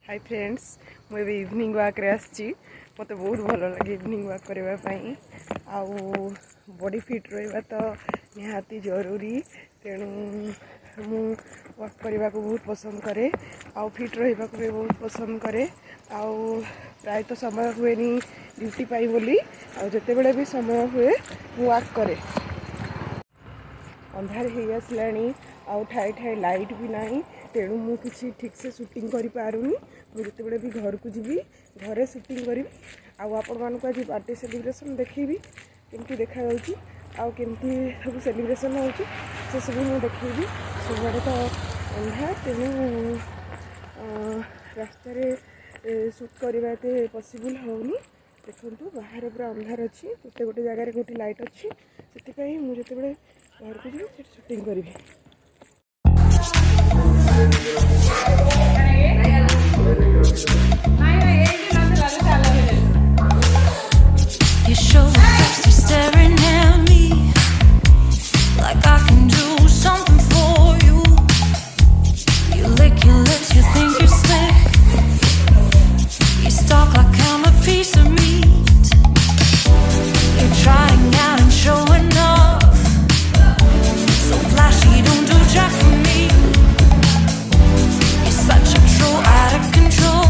Hi friends मुझे evening वाक रे आसी मत बहुत भल लगे इवनिंग वाक करने आउ बॉडी फिट रहा तो निहाती जरूरी तेणु मु वाक करने को बहुत पसंद करे आउ फिट रहा भी बहुत पसंद करे आउ प्रायतः समय हुए ड्यूटी पाई बोली आते बड़े भी समय हुए मु वाक करे अंधार हो आसला आउ ठाए ठाए लाइट भी नहीं तेणु मुझे ठीक से शूटिंग कर पारुनी मुझे भी घर को जी घरे शूटिंग करी आपण मानक आज बर्थडे सेलिब्रेशन देखी केमती देखा आमती सब सेलिब्रेशन हो सब मुझे देखी सब तो अंधार तेणु रास्तार शूट करवा एत पसिबल होनी देखो बाहर पूरा अंधार अच्छी गोटे गोटे जगार गोटे लाइट अच्छी से मुझे घर को जी शूटिंग करी You show first, you're staring at me like I can do something for you. You lick your lips, you think you're slick. You stalk like I'm a piece of meat. You're trying out and showing off, so flashy, don't do jack for me. You're such a troll, out of control.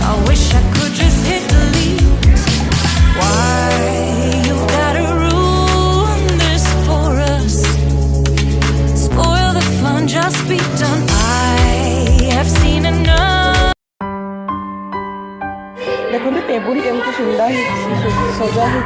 I wish I could just hit delete. Why you gotta ruin this for us? Spoil the fun, just be done. I have seen enough. देखो table केमती सुंदर सजा है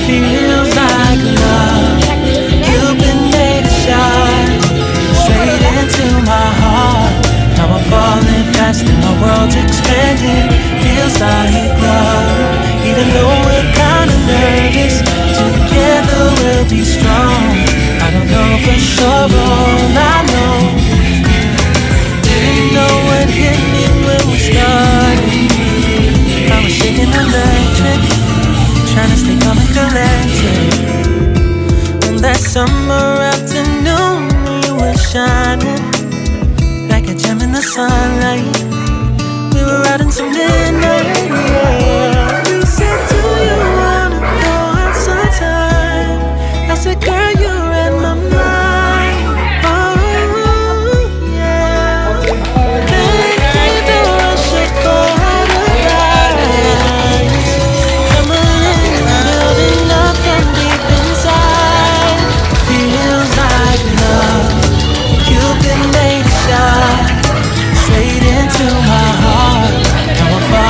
Feels like love. You've been made to shine straight into my heart. Now I'm falling fast and my world's expanding. Feels like love. Even though we're kinda nervous, together we'll be strong. I don't know for sure, all I know, didn't know what hit me when we started. I was shaking electric, trying to stay calm and collected. On that summer afternoon, you were shining like a gem in the sunlight. We were out until midnight, yeah. You said, do you wanna go out sometime? I said, girl, you read my mind. Oh, yeah. Thinking that I should go out of rise. Tumbling, building up from deep inside. Feels like love. You've been made to shine straight into my heart. Now I'm falling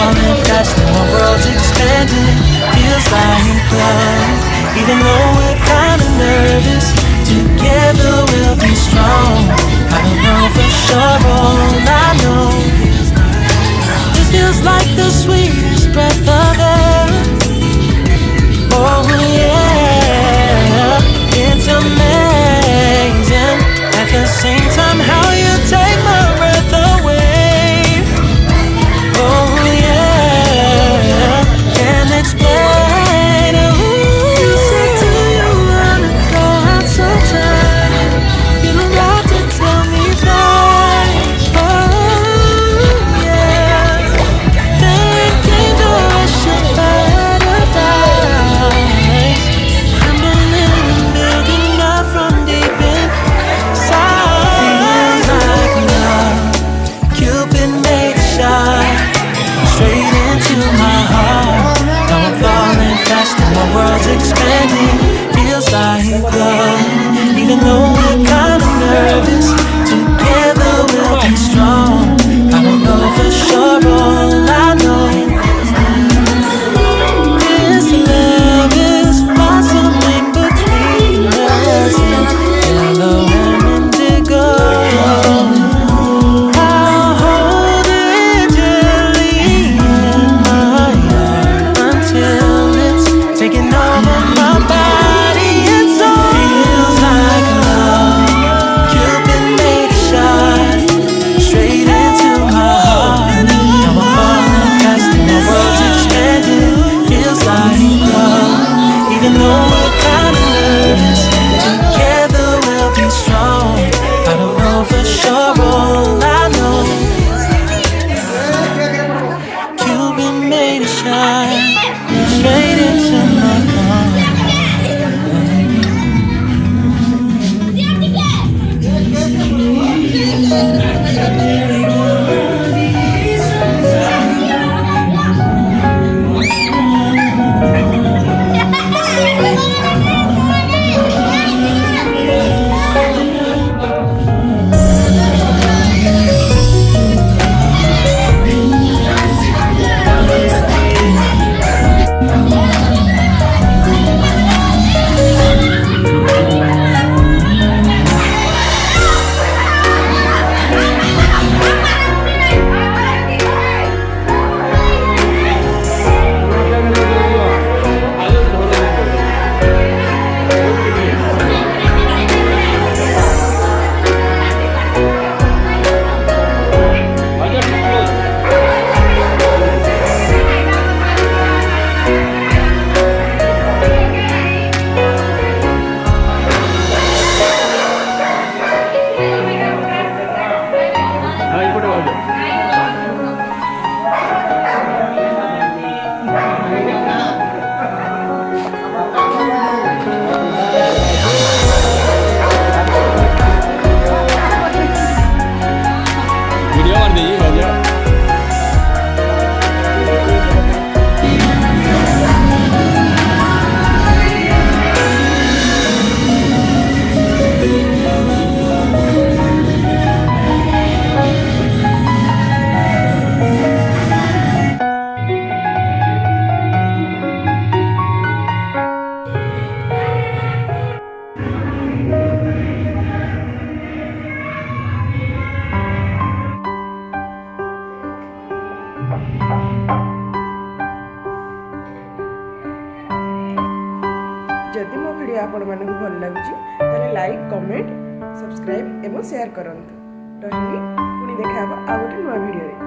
comment subscribe एवं share करंतु। रहिली पुणी देखा आ गोटे नुआ video.